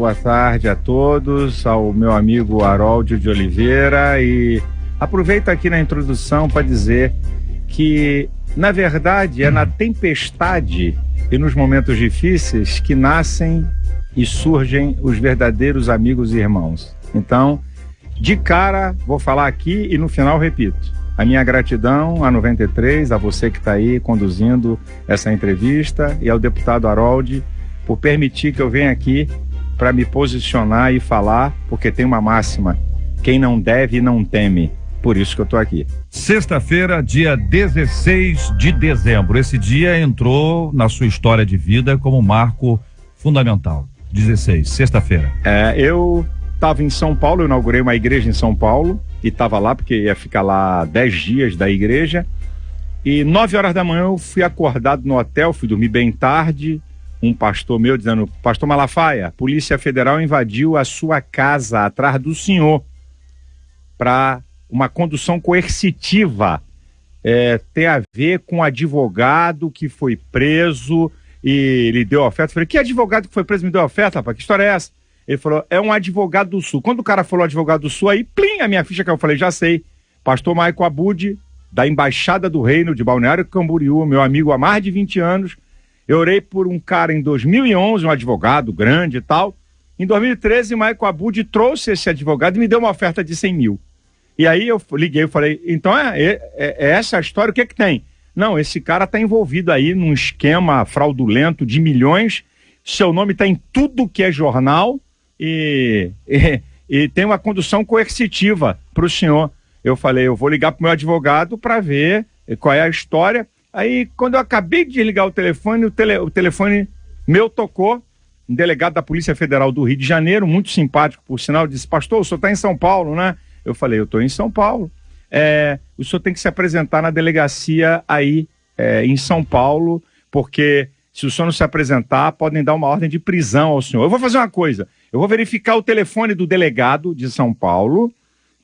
boa tarde a todos, ao meu amigo Harold de Oliveira, e aproveito aqui na introdução para dizer que, na verdade, é na tempestade e nos momentos difíceis que nascem e surgem os verdadeiros amigos e irmãos. Então, de cara, vou falar aqui e no final repito. A minha gratidão à 93, a você que está aí conduzindo essa entrevista, e ao deputado Harold por permitir que eu venha aqui para me posicionar e falar, porque tem uma máxima: quem não deve não teme. Por isso que eu estou aqui. Sexta-feira, dia 16 de dezembro. Esse dia entrou na sua história de vida como marco fundamental. 16, sexta-feira. Eu estava em São Paulo, eu inaugurei uma igreja em São Paulo e estava lá porque ia ficar lá 10 dias da igreja, e 9 horas da manhã eu fui acordado no hotel, fui dormir bem tarde, um pastor meu dizendo: Pastor Malafaia, a Polícia Federal invadiu a sua casa atrás do senhor para uma condução coercitiva, tem a ver com um advogado que foi preso e ele deu oferta. Eu falei: que advogado que foi preso me deu oferta, rapaz? Que história é essa? Ele falou: é um advogado do Sul. Quando o cara falou advogado do Sul, aí, plim, a minha ficha que eu falei: já sei. Pastor Michael Abud, da Embaixada do Reino de Balneário Camboriú, meu amigo há mais de 20 anos. Eu orei por um cara em 2011, um advogado grande e tal. Em 2013, Michael Abud trouxe esse advogado e me deu uma oferta de 100 mil. E aí eu liguei e falei: então é essa a história, o que é que tem? Não, esse cara está envolvido aí num esquema fraudulento de milhões, seu nome está em tudo que é jornal e tem uma condução coercitiva para o senhor. Eu falei: eu vou ligar para o meu advogado para ver qual é a história. Aí, quando eu acabei de desligar o telefone, o telefone meu tocou, um delegado da Polícia Federal do Rio de Janeiro, muito simpático, por sinal, disse: pastor, o senhor está em São Paulo, né? Eu falei: eu estou em São Paulo. O senhor tem que se apresentar na delegacia aí em São Paulo, porque se o senhor não se apresentar, podem dar uma ordem de prisão ao senhor. Eu vou fazer uma coisa, eu vou verificar o telefone do delegado de São Paulo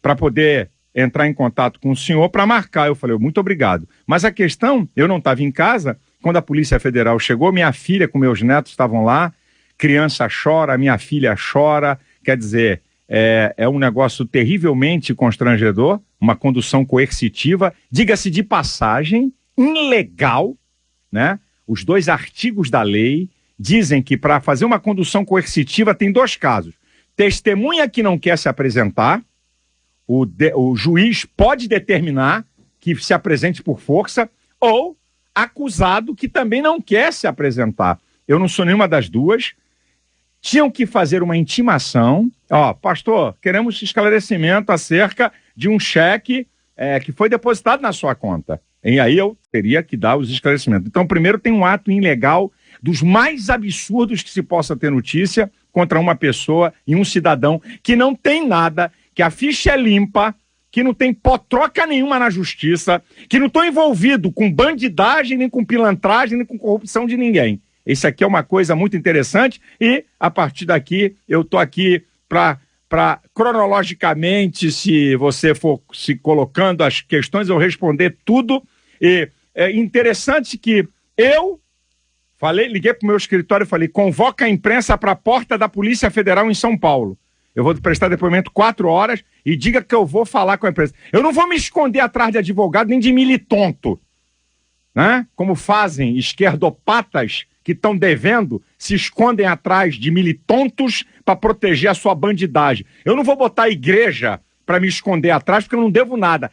para poder entrar em contato com o senhor para marcar. Eu falei: muito obrigado. Mas a questão, eu não estava em casa, quando a Polícia Federal chegou, minha filha com meus netos estavam lá, criança chora, minha filha chora, quer dizer, é um negócio terrivelmente constrangedor, uma condução coercitiva, diga-se de passagem, ilegal, né? Os 2 artigos da lei dizem que para fazer uma condução coercitiva tem 2 casos: testemunha que não quer se apresentar, o juiz pode determinar que se apresente por força, ou acusado que também não quer se apresentar. Eu não sou nenhuma das duas. Tinham que fazer uma intimação: pastor, queremos esclarecimento acerca de um cheque que foi depositado na sua conta. E aí eu teria que dar os esclarecimentos. Então, primeiro, tem um ato ilegal dos mais absurdos que se possa ter notícia contra uma pessoa e um cidadão que não tem nada, que a ficha é limpa, que não tem potroca nenhuma na justiça, que não estão envolvidos com bandidagem, nem com pilantragem, nem com corrupção de ninguém. Isso aqui é uma coisa muito interessante e, a partir daqui, eu estou aqui para cronologicamente, se você for se colocando as questões, eu responder tudo. E é interessante que eu liguei para o meu escritório e falei: convoca a imprensa para a porta da Polícia Federal em São Paulo. Eu vou prestar depoimento 4 horas e diga que eu vou falar com a imprensa. Eu não vou me esconder atrás de advogado nem de militonto, né? Como fazem esquerdopatas que estão devendo, se escondem atrás de militontos para proteger a sua bandidagem. Eu não vou botar a igreja para me esconder atrás, porque eu não devo nada.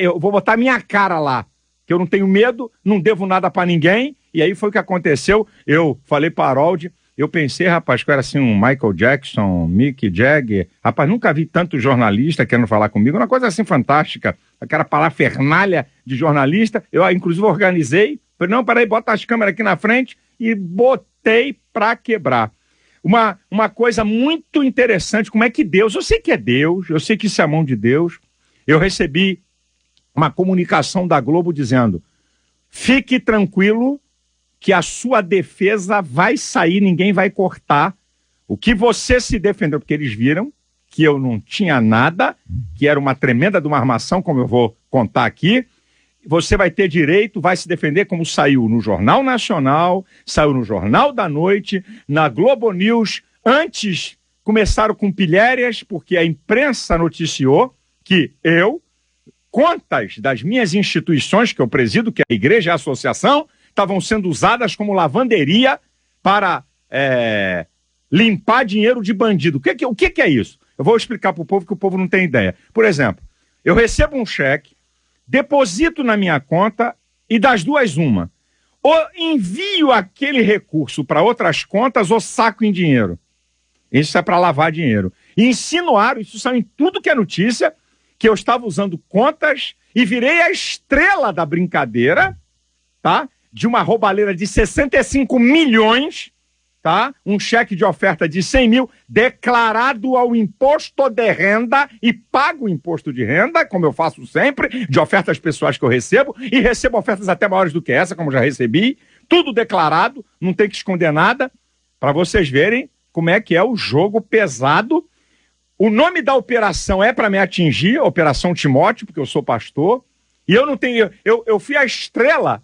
Eu vou botar minha cara lá, que eu não tenho medo, não devo nada para ninguém. E aí foi o que aconteceu. Eu falei para Harold, eu pensei, rapaz, que eu era assim um Michael Jackson, Mick Jagger. Rapaz, nunca vi tanto jornalista querendo falar comigo, uma coisa assim fantástica, aquela parafernália de jornalista. Eu, inclusive, organizei, falei: não, peraí, bota as câmeras aqui na frente, e botei para quebrar. Uma coisa muito interessante, como é que Deus, eu sei que é Deus, eu sei que isso é a mão de Deus. Eu recebi uma comunicação da Globo dizendo: fique tranquilo que a sua defesa vai sair, ninguém vai cortar o que você se defendeu, porque eles viram que eu não tinha nada, que era uma tremenda de uma armação, como eu vou contar aqui. Você vai ter direito, vai se defender, como saiu no Jornal Nacional, saiu no Jornal da Noite, na Globo News, Antes, começaram com pilhérias, porque a imprensa noticiou que contas das minhas instituições que eu presido, que é a igreja e a associação, estavam sendo usadas como lavanderia para limpar dinheiro de bandido. O que é isso? Eu vou explicar para o povo, que o povo não tem ideia. Por exemplo, eu recebo um cheque, deposito na minha conta e das duas uma. Ou envio aquele recurso para outras contas ou saco em dinheiro. Isso é para lavar dinheiro. E insinuaram, isso saiu em tudo que é notícia, que eu estava usando contas e virei a estrela da brincadeira, tá? De uma roubalheira de 65 milhões, tá? Um cheque de oferta de 100 mil, declarado ao imposto de renda e pago o imposto de renda, como eu faço sempre, de ofertas pessoais que eu recebo, e recebo ofertas até maiores do que essa, como já recebi, tudo declarado, não tem que esconder nada, para vocês verem como é que é o jogo pesado. O nome da operação é para me atingir, Operação Timóteo, porque eu sou pastor, e eu não tenho, eu fui a estrela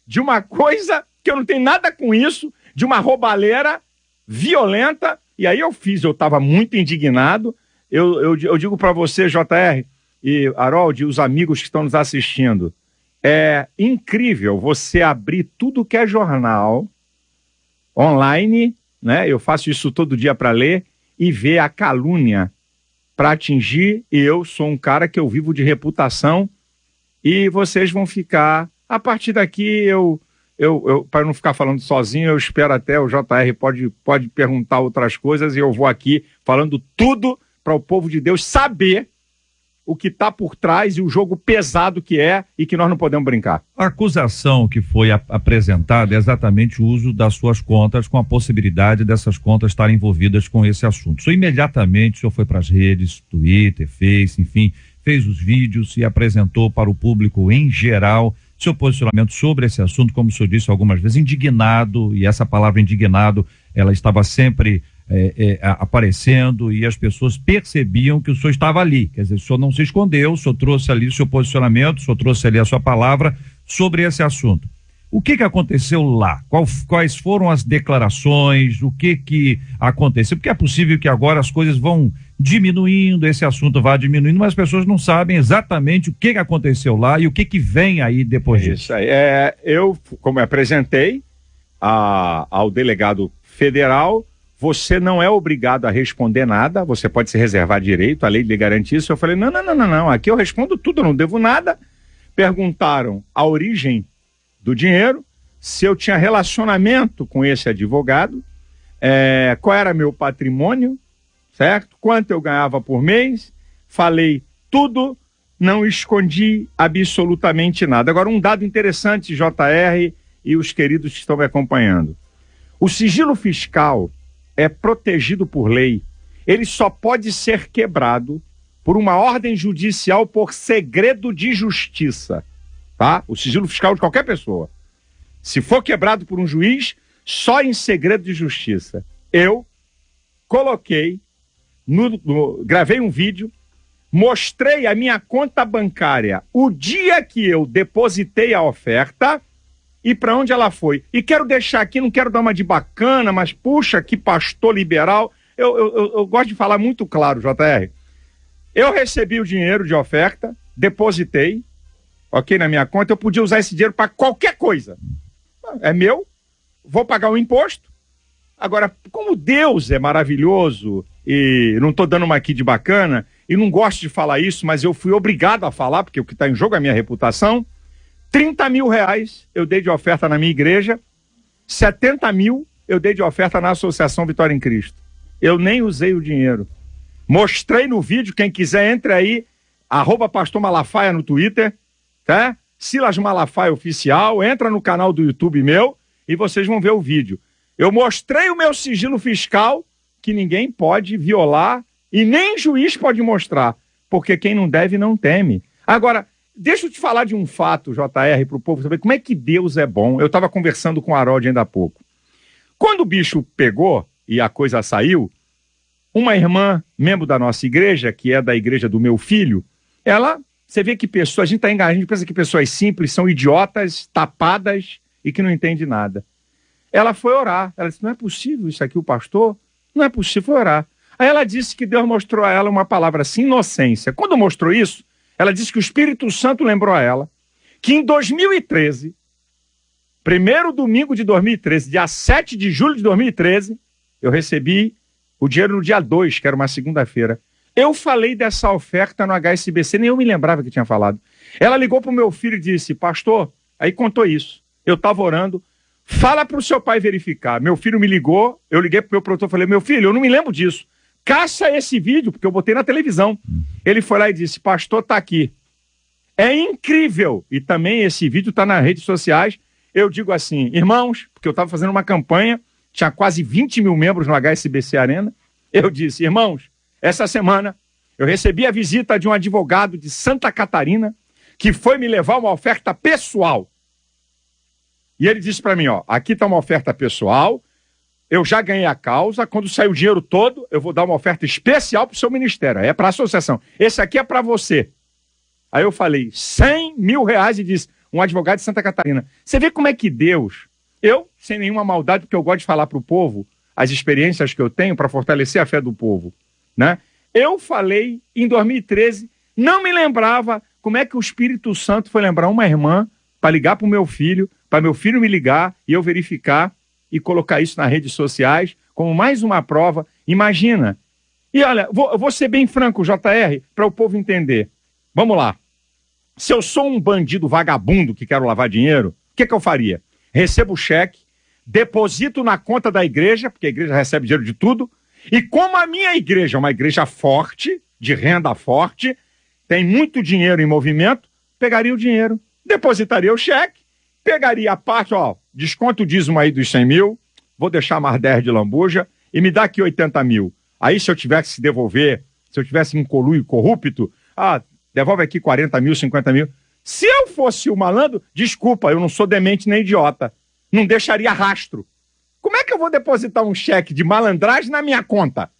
de uma coisa que eu não tenho nada com isso, de uma roubalheira violenta, e aí eu estava muito indignado. Eu digo para você, JR e Harold, os amigos que estão nos assistindo, é incrível você abrir tudo que é jornal online, né? Eu faço isso todo dia para ler e ver a calúnia para atingir, e eu sou um cara que eu vivo de reputação, e vocês vão ficar, a partir daqui para não ficar falando sozinho, eu espero até o JR pode perguntar outras coisas, e eu vou aqui falando tudo para o povo de Deus saber o que está por trás e o jogo pesado que é e que nós não podemos brincar. A acusação que foi apresentada é exatamente o uso das suas contas, com a possibilidade dessas contas estarem envolvidas com esse assunto. Imediatamente o senhor foi para as redes, Twitter, Face, enfim, fez os vídeos e apresentou para o público em geral seu posicionamento sobre esse assunto, como o senhor disse algumas vezes, indignado, e essa palavra indignado, ela estava sempre aparecendo, e as pessoas percebiam que o senhor estava ali, quer dizer, o senhor não se escondeu, o senhor trouxe ali o seu posicionamento, o senhor trouxe ali a sua palavra sobre esse assunto. O que aconteceu lá? Quais foram as declarações? O que aconteceu? Porque é possível que agora as coisas vão diminuindo, esse assunto vai diminuindo, mas as pessoas não sabem exatamente o que aconteceu lá e o que vem aí depois disso. Isso aí. Eu, como eu apresentei ao delegado federal, você não é obrigado a responder nada, você pode se reservar direito, a lei lhe garante isso. Eu falei, não, aqui eu respondo tudo, eu não devo nada. Perguntaram a origem do dinheiro, se eu tinha relacionamento com esse advogado, qual era meu patrimônio, certo? Quanto eu ganhava por mês, falei tudo, não escondi absolutamente nada. Agora, um dado interessante, JR e os queridos que estão me acompanhando. O sigilo fiscal é protegido por lei. Ele só pode ser quebrado por uma ordem judicial por segredo de justiça, tá? O sigilo fiscal de qualquer pessoa. Se for quebrado por um juiz, só em segredo de justiça. Eu coloquei, gravei um vídeo, mostrei a minha conta bancária o dia que eu depositei a oferta e para onde ela foi. E quero deixar aqui, não quero dar uma de bacana, mas puxa, que pastor liberal. Eu gosto de falar muito claro, JR. Eu recebi o dinheiro de oferta, depositei, ok, na minha conta, eu podia usar esse dinheiro para qualquer coisa. É meu, vou pagar o imposto. Agora, como Deus é maravilhoso, e não estou dando uma aqui de bacana, e não gosto de falar isso, mas eu fui obrigado a falar, porque o que está em jogo é a minha reputação. 30 mil reais eu dei de oferta na minha igreja, 70 mil eu dei de oferta na Associação Vitória em Cristo. Eu nem usei o dinheiro. Mostrei no vídeo, quem quiser entre aí, @Pastor Malafaia no Twitter, tá? Silas Malafaia Oficial, entra no canal do YouTube meu e vocês vão ver o vídeo. Eu mostrei o meu sigilo fiscal, que ninguém pode violar e nem juiz pode mostrar, porque quem não deve não teme. Agora, deixa eu te falar de um fato, JR, para o povo saber como é que Deus é bom. Eu estava conversando com o Harold ainda há pouco. Quando o bicho pegou e a coisa saiu, uma irmã, membro da nossa igreja, que é da igreja do meu filho, você vê que pessoas, a gente está enganado, a gente pensa que pessoas simples são idiotas, tapadas e que não entendem nada. Ela foi orar, ela disse, não é possível isso aqui, o pastor Não é possível orar. Aí ela disse que Deus mostrou a ela uma palavra assim, inocência. Quando mostrou isso, ela disse que o Espírito Santo lembrou a ela que em 2013, primeiro domingo de 2013, dia 7 de julho de 2013, eu recebi o dinheiro no dia 2, que era uma segunda-feira. Eu falei dessa oferta no HSBC, nem eu me lembrava que tinha falado. Ela ligou para o meu filho e disse, pastor, aí contou isso. Eu estava orando, fala para o seu pai verificar. Meu filho me ligou, eu liguei para o meu produtor e falei, meu filho, eu não me lembro disso. Caça esse vídeo, porque eu botei na televisão. Ele foi lá e disse, pastor, tá aqui. É incrível. E também esse vídeo está nas redes sociais. Eu digo assim, irmãos, porque eu estava fazendo uma campanha, tinha quase 20 mil membros no HSBC Arena. Eu disse, irmãos, essa semana eu recebi a visita de um advogado de Santa Catarina que foi me levar uma oferta pessoal. E ele disse para mim, ó, aqui está uma oferta pessoal, eu já ganhei a causa, quando sair o dinheiro todo, eu vou dar uma oferta especial para o seu ministério, é para a associação. Esse aqui é para você. Aí eu falei, 100 mil reais, e disse, um advogado de Santa Catarina. Você vê como é que Deus, eu, sem nenhuma maldade, porque eu gosto de falar para o povo as experiências que eu tenho para fortalecer a fé do povo, né? Eu falei em 2013, não me lembrava como é que o Espírito Santo foi lembrar uma irmã para ligar para o meu filho, para meu filho me ligar e eu verificar e colocar isso nas redes sociais como mais uma prova. Imagina. E olha, vou ser bem franco, JR, para o povo entender. Vamos lá. Se eu sou um bandido vagabundo que quero lavar dinheiro, o que eu faria? Recebo o cheque, deposito na conta da igreja, porque a igreja recebe dinheiro de tudo, e como a minha igreja é uma igreja forte, de renda forte, tem muito dinheiro em movimento, pegaria o dinheiro, depositaria o cheque, pegaria a parte, ó, desconto o dízimo aí dos 100 mil, vou deixar mais 10 de lambuja e me dá aqui 80 mil. Aí se eu tivesse que devolver, se eu tivesse um conluio corrupto, devolve aqui 40 mil, 50 mil. Se eu fosse o malandro, desculpa, eu não sou demente nem idiota, não deixaria rastro. Como é que eu vou depositar um cheque de malandragem na minha conta?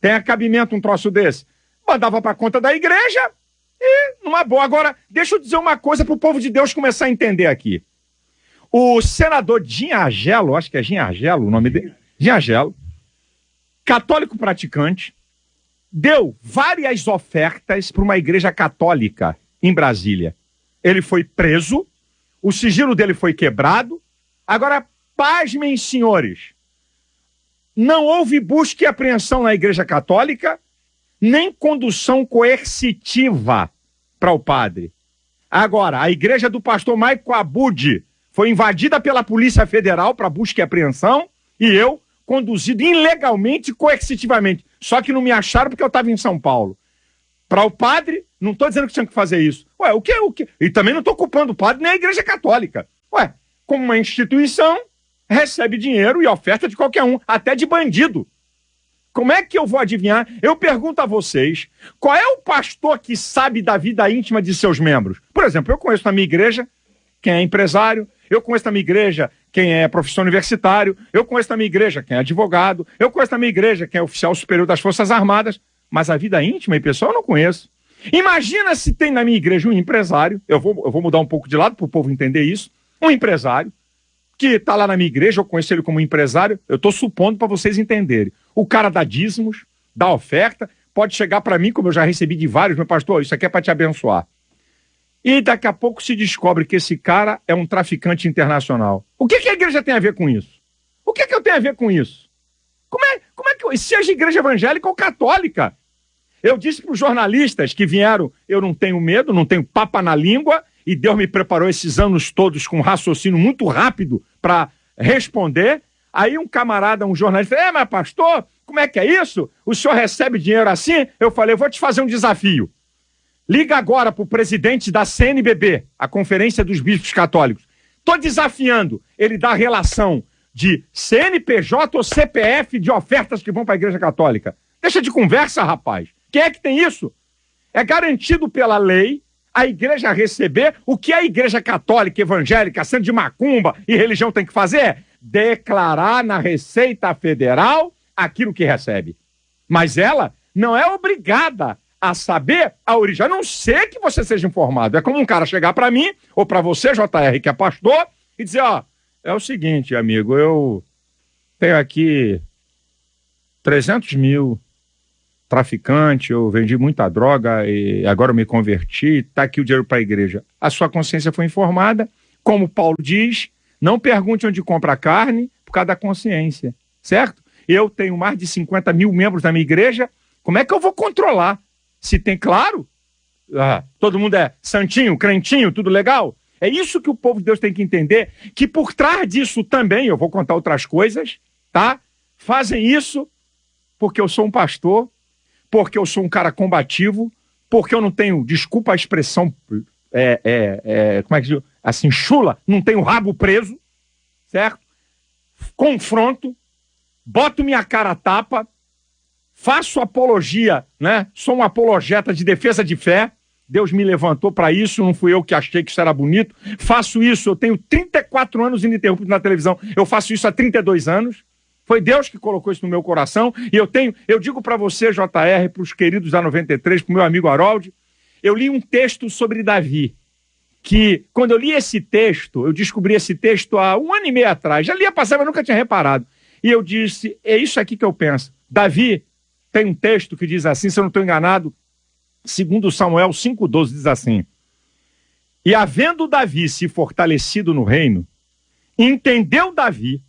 Tem cabimento um troço desse? Mandava para a conta da igreja e numa boa. Agora, deixa eu dizer uma coisa para o povo de Deus começar a entender aqui. O senador Dinhargelo, acho que é Dinhargelo o nome dele, Dinhargelo, católico praticante, deu várias ofertas para uma igreja católica em Brasília. Ele foi preso, o sigilo dele foi quebrado. Agora, pasmem, senhores, não houve busca e apreensão na igreja católica, nem condução coercitiva para o padre. Agora, a igreja do pastor Maico Abud foi invadida pela Polícia Federal para busca e apreensão e eu conduzido ilegalmente e coercitivamente. Só que não me acharam porque eu estava em São Paulo. Para o padre, não estou dizendo que tinha que fazer isso. Ué, o quê? E também não estou culpando o padre nem a igreja católica. Ué, como uma instituição, recebe dinheiro e oferta de qualquer um, até de bandido. Como é que eu vou adivinhar? Eu pergunto a vocês, qual é o pastor que sabe da vida íntima de seus membros? Por exemplo, eu conheço na minha igreja quem é empresário, eu conheço na minha igreja quem é professor universitário, eu conheço na minha igreja quem é advogado, eu conheço na minha igreja quem é oficial superior das Forças Armadas, mas a vida íntima e pessoal eu não conheço. Imagina se tem na minha igreja um empresário, eu vou mudar um pouco de lado para o povo entender isso, um empresário que está lá na minha igreja, eu conheço ele como empresário, eu estou supondo para vocês entenderem. O cara dá dízimos, dá oferta, pode chegar para mim, como eu já recebi de vários, meu pastor, isso aqui é para te abençoar. E daqui a pouco se descobre que esse cara é um traficante internacional. O que a igreja tem a ver com isso? O que eu tenho a ver com isso? Como é que seja igreja evangélica ou católica? Eu disse para os jornalistas que vieram, eu não tenho medo, não tenho papa na língua, e Deus me preparou esses anos todos com um raciocínio muito rápido para responder. Aí um camarada, um jornalista, mas pastor, como é que é isso? O senhor recebe dinheiro assim? Eu falei, eu vou te fazer um desafio. Liga agora para o presidente da CNBB, a Conferência dos Bispos Católicos. Estou desafiando ele dar relação de CNPJ ou CPF de ofertas que vão para a Igreja Católica. Deixa de conversa, rapaz. Quem é que tem isso? É garantido pela lei a igreja receber o que a Igreja Católica, evangélica, sendo de macumba e religião tem que fazer? Declarar na Receita Federal aquilo que recebe. Mas ela não é obrigada a saber a origem, a não ser que você seja informado. É como um cara chegar para mim, ou para você, JR, que é pastor, e dizer, é o seguinte, amigo, eu tenho aqui 300 mil, traficante, eu vendi muita droga e agora eu me converti, está aqui o dinheiro para a igreja. A sua consciência foi informada, como Paulo diz, não pergunte onde compra a carne por causa da consciência, certo? Eu tenho mais de 50 mil membros da minha igreja, como é que eu vou controlar? Se tem, claro, todo mundo é santinho, crentinho, tudo legal. É isso que o povo de Deus tem que entender, que por trás disso também, eu vou contar outras coisas, tá? Fazem isso porque eu sou um pastor, porque eu sou um cara combativo, porque eu não tenho, desculpa a expressão, como é que diz? Assim, chula, não tenho rabo preso, certo? Confronto, boto minha cara a tapa, faço apologia, né? Sou um apologeta de defesa de fé. Deus me levantou para isso, não fui eu que achei que isso era bonito. Faço isso, eu tenho 34 anos ininterruptos na televisão, eu faço isso há 32 anos. Foi Deus que colocou isso no meu coração. E eu digo para você, JR, para os queridos da 93, para o meu amigo Harold, eu li um texto sobre Davi, que quando eu li esse texto, eu descobri esse texto há 1 ano e meio atrás, já li a passagem, mas nunca tinha reparado. E eu disse, é isso aqui que eu penso. Davi tem um texto que diz assim, se eu não estou enganado, segundo Samuel 5,12, diz assim: e havendo Davi se fortalecido no reino, entendeu Davi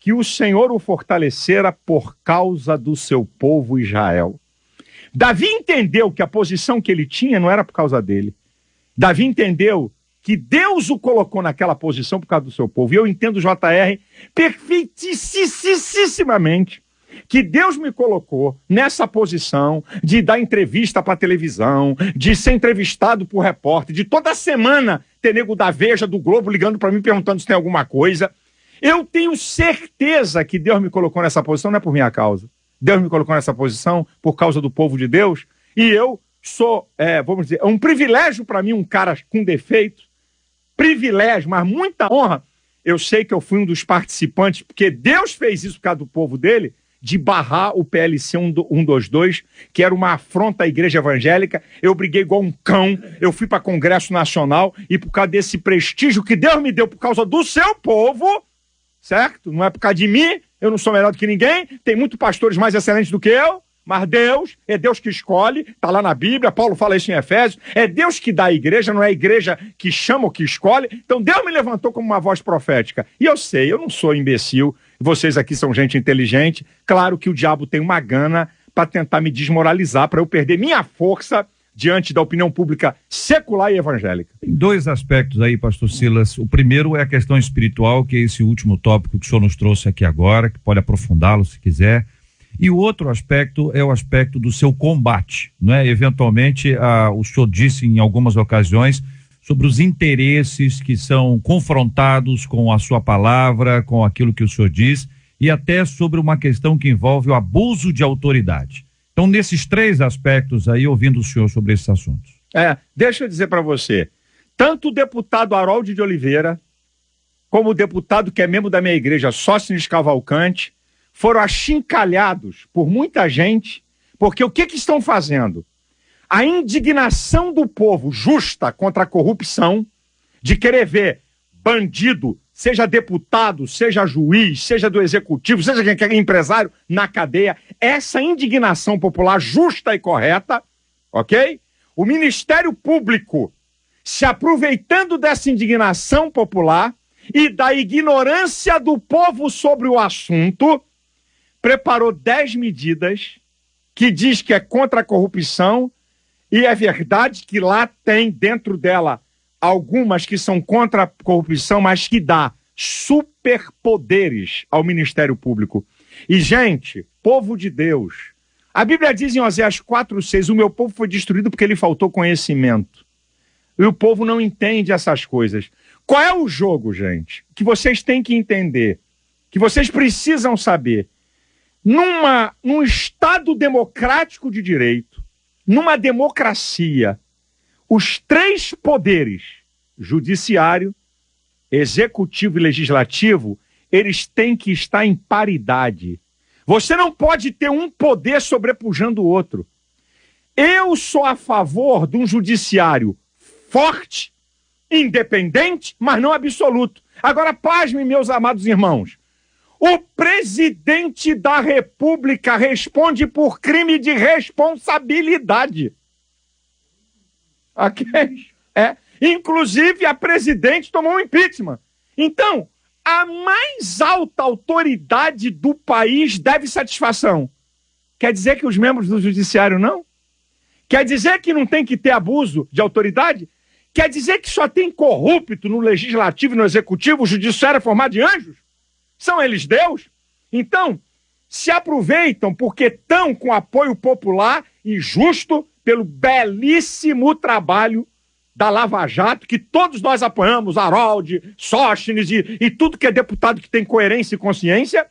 que o Senhor o fortalecera por causa do seu povo Israel. Davi entendeu que a posição que ele tinha não era por causa dele. Davi entendeu que Deus o colocou naquela posição por causa do seu povo. E eu entendo, JR, perfeitissimamente que Deus me colocou nessa posição de dar entrevista para televisão, de ser entrevistado por repórter, de toda semana ter nego da Veja, do Globo, ligando para mim perguntando se tem alguma coisa. Eu tenho certeza que Deus me colocou nessa posição, não é por minha causa. Deus me colocou nessa posição por causa do povo de Deus, e eu sou, vamos dizer, é um privilégio para mim, um cara com defeito, privilégio, mas muita honra. Eu sei que eu fui um dos participantes, porque Deus fez isso por causa do povo dele, de barrar o PLC 122, que era uma afronta à igreja evangélica. Eu briguei igual um cão, eu fui para Congresso Nacional, e por causa desse prestígio que Deus me deu por causa do seu povo, certo? Não é por causa de mim, eu não sou melhor do que ninguém, tem muitos pastores mais excelentes do que eu, mas Deus, é Deus que escolhe, está lá na Bíblia, Paulo fala isso em Efésios, é Deus que dá a igreja, não é a igreja que chama ou que escolhe. Então Deus me levantou como uma voz profética. E eu sei, eu não sou imbecil, vocês aqui são gente inteligente, claro que o diabo tem uma gana para tentar me desmoralizar, para eu perder minha força diante da opinião pública secular e evangélica. Tem 2 aspectos aí, pastor Silas. O primeiro é a questão espiritual, que é esse último tópico que o senhor nos trouxe aqui agora, que pode aprofundá-lo se quiser. E o outro aspecto é o aspecto do seu combate, não é? Eventualmente, o senhor disse em algumas ocasiões sobre os interesses que são confrontados com a sua palavra, com aquilo que o senhor diz, e até sobre uma questão que envolve o abuso de autoridade. Então, nesses 3 aspectos aí, ouvindo o senhor sobre esses assuntos. Deixa eu dizer para você, tanto o deputado Harold de Oliveira, como o deputado que é membro da minha igreja, Sóstenes Cavalcante, foram achincalhados por muita gente, porque o que estão fazendo? A indignação do povo justa contra a corrupção, de querer ver bandido, seja deputado, seja juiz, seja do executivo, seja quem quer empresário, na cadeia, essa indignação popular justa e correta, ok? O Ministério Público, se aproveitando dessa indignação popular e da ignorância do povo sobre o assunto, preparou 10 medidas que diz que é contra a corrupção, e é verdade que lá tem dentro dela algumas que são contra a corrupção, mas que dá superpoderes ao Ministério Público. E, gente, povo de Deus, a Bíblia diz em Oséias 4:6, o meu povo foi destruído porque lhe faltou conhecimento. E o povo não entende essas coisas. Qual é o jogo, gente? Que vocês têm que entender, que vocês precisam saber. Num Estado democrático de direito, numa democracia, os 3 poderes, judiciário, executivo e legislativo, eles têm que estar em paridade. Você não pode ter um poder sobrepujando o outro. Eu sou a favor de um judiciário forte, independente, mas não absoluto. Agora, pasmem, meus amados irmãos, O presidente da República responde por crime de responsabilidade. Ok? Inclusive, a presidente tomou um impeachment. Então, a mais alta autoridade do país deve satisfação. Quer dizer que os membros do judiciário não? Quer dizer que não tem que ter abuso de autoridade? Quer dizer que só tem corrupto no legislativo e no executivo, o judiciário é formado de anjos? São eles Deus? Então, se aproveitam porque estão com apoio popular e justo pelo belíssimo trabalho da Lava Jato, que todos nós apoiamos, Harold, Sóstenes e tudo que é deputado que tem coerência e consciência,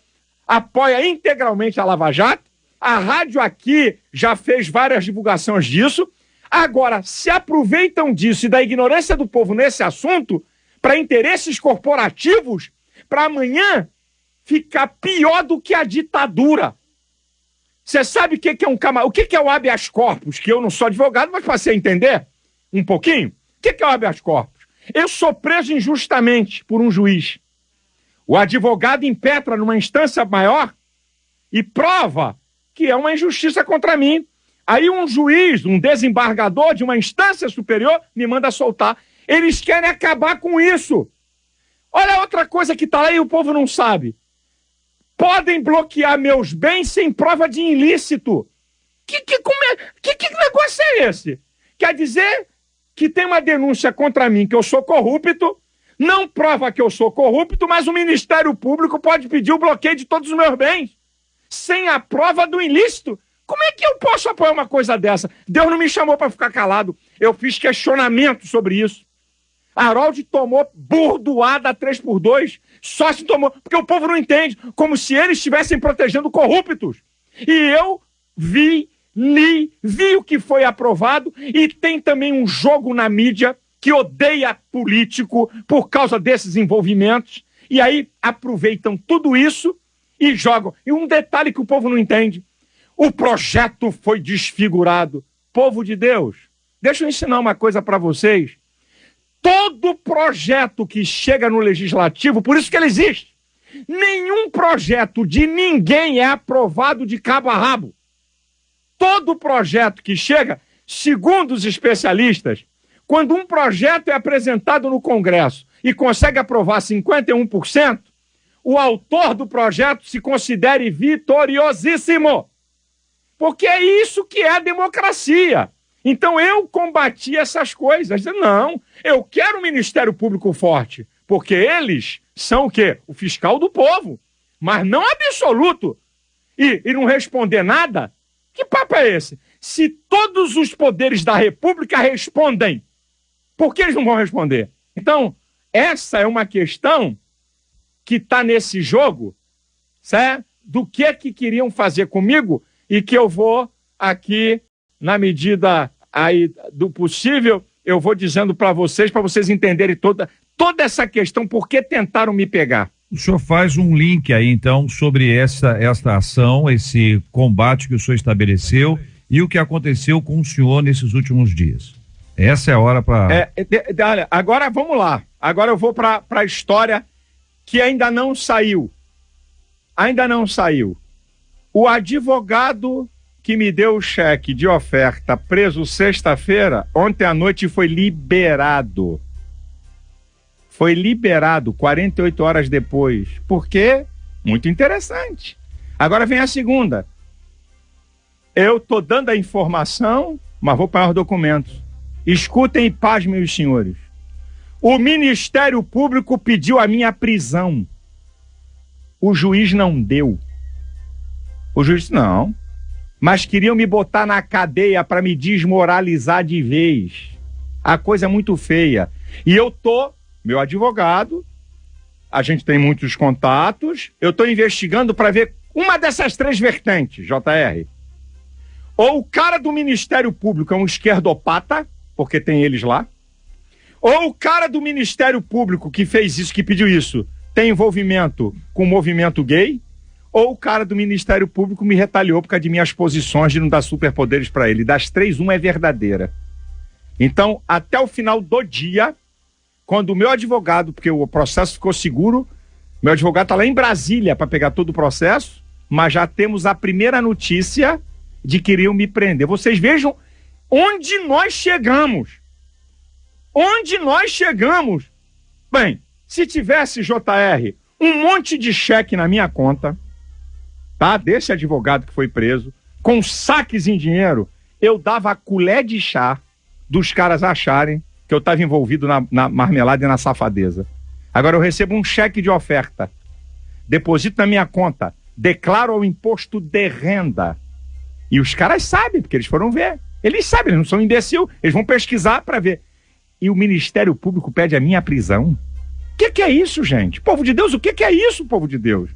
apoia integralmente a Lava Jato. A rádio aqui já fez várias divulgações disso. Agora, se aproveitam disso e da ignorância do povo nesse assunto para interesses corporativos, para amanhã ficar pior do que a ditadura. Você sabe o que é o que é o habeas corpus? Que eu não sou advogado, mas passei a entender um pouquinho. O que é o habeas corpus? Eu sou preso injustamente por um juiz. O advogado impetra numa instância maior e prova que é uma injustiça contra mim. Aí um juiz, um desembargador de uma instância superior me manda soltar. Eles querem acabar com isso. Olha outra coisa que está lá e o povo não sabe. Podem bloquear meus bens sem prova de ilícito. Que negócio é esse? Quer dizer que tem uma denúncia contra mim que eu sou corrupto, não prova que eu sou corrupto, mas o Ministério Público pode pedir o bloqueio de todos os meus bens, sem a prova do ilícito. Como é que eu posso apoiar uma coisa dessa? Deus não me chamou para ficar calado. Eu fiz questionamento sobre isso. Harold tomou burdoada 3x2, só se tomou, porque o povo não entende, como se eles estivessem protegendo corruptos. E eu vi o que foi aprovado, e tem também um jogo na mídia que odeia político por causa desses envolvimentos, e aí aproveitam tudo isso e jogam. E um detalhe que o povo não entende, o projeto foi desfigurado. Povo de Deus, deixa eu ensinar uma coisa para vocês. Todo projeto que chega no legislativo, por isso que ele existe, nenhum projeto de ninguém é aprovado de cabo a rabo. Todo projeto que chega, segundo os especialistas, quando um projeto é apresentado no Congresso e consegue aprovar 51%, o autor do projeto se considere vitoriosíssimo. Porque é isso que é a democracia. Então eu combati essas coisas. Não, eu quero um Ministério Público forte, porque eles são o quê? O fiscal do povo, mas não absoluto. E não responder nada? Que papo é esse? Se todos os poderes da República respondem, por que eles não vão responder? Então, essa é uma questão que está nesse jogo, certo? Do que queriam fazer comigo e que eu vou aqui, na medida aí do possível, eu vou dizendo para vocês entenderem toda essa questão, por que tentaram me pegar. O senhor faz um link aí, então, sobre esta ação, esse combate que o senhor estabeleceu e o que aconteceu com o senhor nesses últimos dias. Essa é a hora para... Olha, agora vamos lá. Agora eu vou para a história que ainda não saiu. Ainda não saiu. O advogado que me deu o cheque de oferta, preso sexta-feira, ontem à noite foi liberado. Foi liberado 48 horas depois. Por quê? Muito interessante. Agora vem a segunda. Eu estou dando a informação, mas vou parar os documentos. Escutem e pasmem os senhores. O Ministério Público pediu a minha prisão. O juiz não deu. O juiz disse, não. Mas queriam me botar na cadeia para me desmoralizar de vez. A coisa é muito feia. E eu tô, meu advogado, a gente tem muitos contatos, eu tô investigando para ver uma dessas três vertentes, JR. Ou o cara do Ministério Público é um esquerdopata, porque tem eles lá, ou o cara do Ministério Público que fez isso, que pediu isso, tem envolvimento com o movimento gay, ou o cara do Ministério Público me retaliou por causa de minhas posições de não dar superpoderes para ele. Das três, uma é verdadeira. Então, até o final do dia, quando o meu advogado, porque o processo ficou seguro, Meu advogado está lá em Brasília para pegar todo o processo, mas já temos a primeira notícia de que iriam me prender. Vocês vejam onde nós chegamos. Onde nós chegamos. Bem, se tivesse, JR, um monte de cheque na minha conta, tá? Desse advogado que foi preso, com saques em dinheiro, eu dava a colher de chá dos caras acharem que eu estava envolvido na marmelada e na safadeza. Agora eu recebo um cheque de oferta, deposito na minha conta, declaro ao imposto de renda. E os caras sabem, porque eles foram ver. Eles sabem, eles não são imbecil, eles vão pesquisar para ver. E o Ministério Público pede a minha prisão? O que é isso, gente? Povo de Deus, o que é isso, povo de Deus?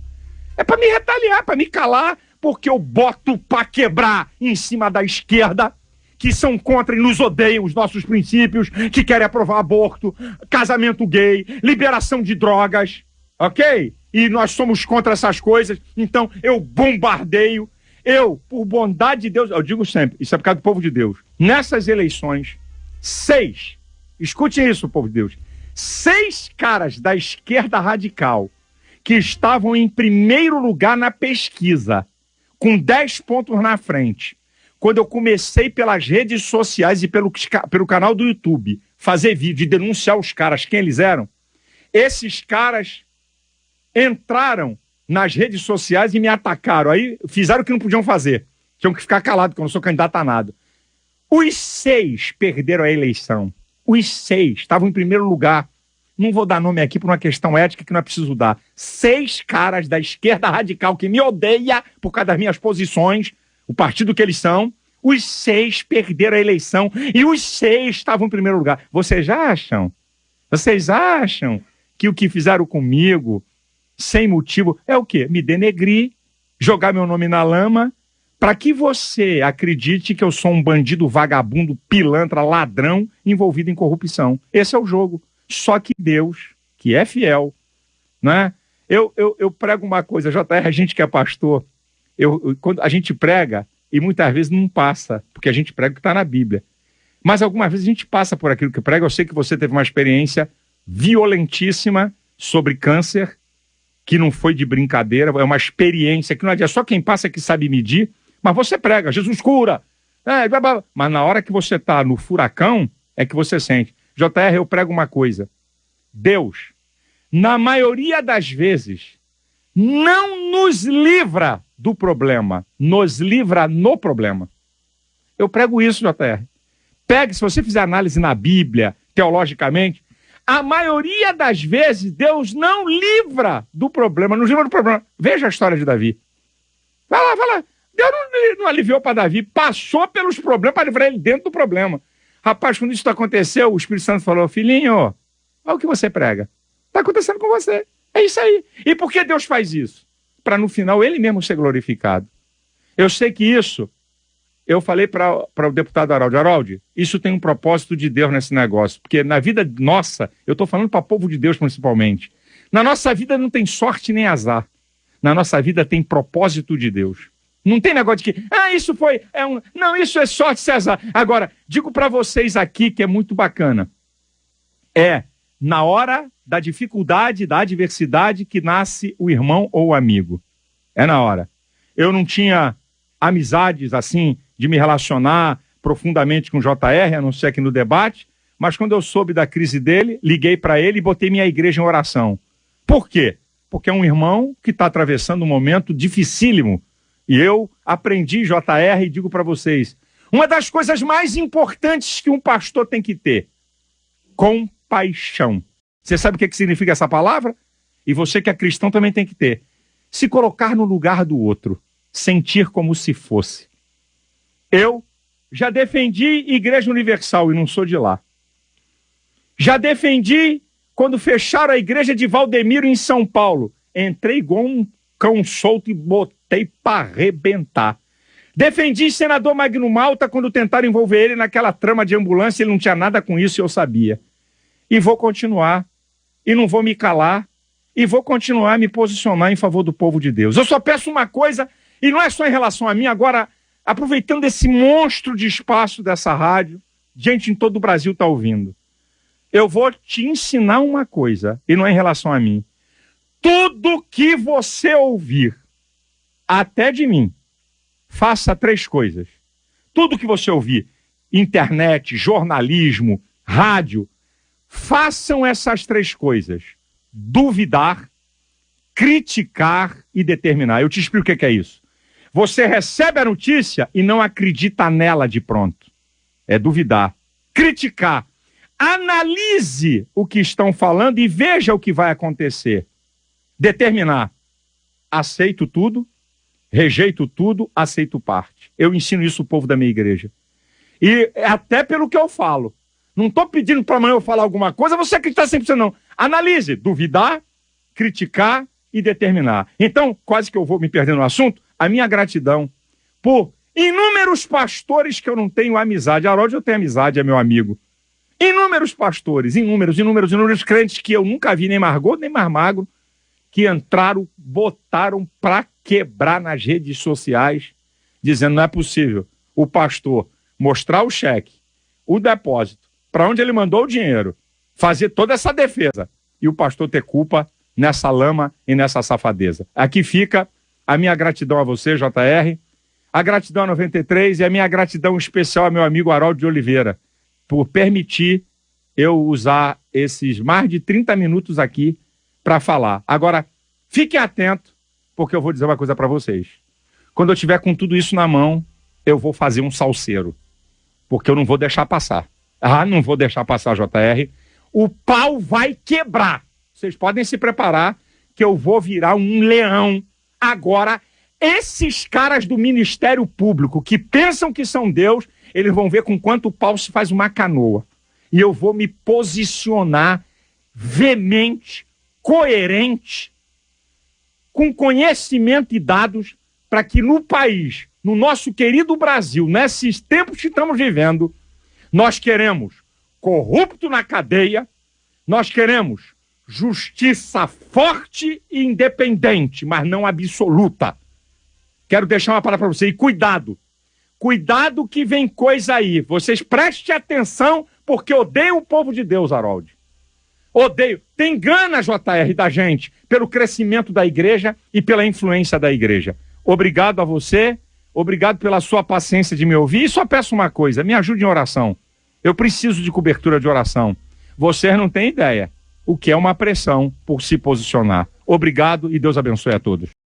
É para me retaliar, para me calar, porque eu boto para quebrar em cima da esquerda, que são contra e nos odeiam os nossos princípios, que querem aprovar aborto, casamento gay, liberação de drogas, ok? E nós somos contra essas coisas, então eu bombardeio. Eu, por bondade de Deus, eu digo sempre, isso é por causa do povo de Deus. Nessas eleições, 6, escute isso, povo de Deus, 6 caras da esquerda radical que estavam em primeiro lugar na pesquisa, com 10 pontos na frente. Quando eu comecei pelas redes sociais e pelo canal do YouTube fazer vídeo e denunciar os caras, quem eles eram, esses caras entraram nas redes sociais e me atacaram. Aí fizeram o que não podiam fazer. Tinham que ficar calados, porque eu não sou candidato a nada. Os 6 perderam a eleição. Os 6 estavam em primeiro lugar. Não vou dar nome aqui por uma questão ética que não é preciso dar. 6 caras da esquerda radical que me odeia por causa das minhas posições, o partido que eles são, os 6 perderam a eleição e os 6 estavam em primeiro lugar. Vocês acham que o que fizeram comigo, sem motivo, é o quê? Me denegrir, jogar meu nome na lama, para que você acredite que eu sou um bandido vagabundo, pilantra, ladrão, envolvido em corrupção. Esse é o jogo. Só que Deus, que é fiel, né? Eu prego uma coisa, JR, a gente que é pastor, quando a gente prega, e muitas vezes não passa, porque a gente prega o que está na Bíblia. Mas algumas vezes a gente passa por aquilo que prega. Eu sei que você teve uma experiência violentíssima sobre câncer, que não foi de brincadeira, é uma experiência que não adianta, só quem passa que sabe medir, mas você prega, Jesus cura, mas na hora que você está no furacão, é que você sente. JR, eu prego uma coisa, Deus, na maioria das vezes, não nos livra do problema, nos livra no problema. Eu prego isso, JR. Pegue, se você fizer análise na Bíblia, teologicamente, a maioria das vezes Deus não livra do problema, não livra do problema. Veja a história de Davi. Vai lá. Deus não aliviou para Davi, passou pelos problemas para livrar ele dentro do problema. Rapaz, quando isso aconteceu, o Espírito Santo falou, filhinho, olha o que você prega. Está acontecendo com você. É isso aí. E por que Deus faz isso? Para no final ele mesmo ser glorificado. Eu sei que isso, eu falei para o deputado Haroldo, isso tem um propósito de Deus nesse negócio, porque na vida nossa, eu estou falando para o povo de Deus principalmente, na nossa vida não tem sorte nem azar, na nossa vida tem propósito de Deus. Não tem negócio de que, isso foi, não, isso é sorte, isso é azar. Agora, digo para vocês aqui que é muito bacana, na hora da dificuldade, da adversidade que nasce o irmão ou o amigo. É na hora. Eu não tinha amizades assim, de me relacionar profundamente com o JR, a não ser aqui no debate, mas quando eu soube da crise dele, liguei para ele e botei minha igreja em oração. Por quê? Porque é um irmão que está atravessando um momento dificílimo. E eu aprendi, JR, e digo para vocês, uma das coisas mais importantes que um pastor tem que ter, compaixão. Você sabe o que significa essa palavra? E você que é cristão também tem que ter. Se colocar no lugar do outro, sentir como se fosse. Eu já defendi Igreja Universal e não sou de lá. Já defendi quando fecharam a igreja de Valdemiro em São Paulo. Entrei igual um cão solto e botei para arrebentar. Defendi senador Magno Malta quando tentaram envolver ele naquela trama de ambulância, ele não tinha nada com isso e eu sabia. E vou continuar, e não vou me calar, e vou continuar a me posicionar em favor do povo de Deus. Eu só peço uma coisa, e não é só em relação a mim, agora, aproveitando esse monstro de espaço dessa rádio, gente em todo o Brasil está ouvindo. Eu vou te ensinar uma coisa, e não é em relação a mim. Tudo que você ouvir, até de mim, faça 3 coisas. Tudo que você ouvir, internet, jornalismo, rádio, façam essas 3 coisas. Duvidar, criticar e determinar. Eu te explico o que é isso. Você recebe a notícia e não acredita nela de pronto. É duvidar. Criticar. Analise o que estão falando e veja o que vai acontecer. Determinar. Aceito tudo, rejeito tudo, aceito parte. Eu ensino isso ao povo da minha igreja. E até pelo que eu falo. Não estou pedindo para amanhã eu falar alguma coisa, você acreditar 100% não. Analise, duvidar, criticar e determinar. Então, quase que eu vou me perder no assunto, a minha gratidão por inúmeros pastores que eu não tenho amizade. Harold, eu tenho amizade, é meu amigo. Inúmeros pastores, inúmeros crentes que eu nunca vi, nem mais gordo, nem mais magro, que entraram, botaram para quebrar nas redes sociais, dizendo não é possível o pastor mostrar o cheque, o depósito, para onde ele mandou o dinheiro, fazer toda essa defesa e o pastor ter culpa nessa lama e nessa safadeza. Aqui fica a minha gratidão a você, JR, a gratidão a 93 e a minha gratidão especial ao meu amigo Harold de Oliveira por permitir eu usar esses mais de 30 minutos aqui para falar. Agora, fiquem atentos, porque eu vou dizer uma coisa para vocês. Quando eu estiver com tudo isso na mão, eu vou fazer um salseiro, porque eu não vou deixar passar. Não vou deixar passar, JR. O pau vai quebrar. Vocês podem se preparar que eu vou virar um leão. Agora, esses caras do Ministério Público que pensam que são Deus, eles vão ver com quanto pau se faz uma canoa. E eu vou me posicionar veemente, coerente, com conhecimento e dados, para que no país, no nosso querido Brasil, nesses tempos que estamos vivendo, nós queremos corrupto na cadeia, nós queremos justiça forte e independente, mas não absoluta. Quero deixar uma palavra para você, e cuidado. Cuidado que vem coisa aí. Vocês prestem atenção, porque odeio o povo de Deus, Harold. Odeio. Tem gana, JR, da gente, pelo crescimento da igreja e pela influência da igreja. Obrigado a você, obrigado pela sua paciência de me ouvir. E só peço uma coisa, me ajude em oração. Eu preciso de cobertura de oração. Vocês não têm ideia o que é uma pressão por se posicionar. Obrigado e Deus abençoe a todos.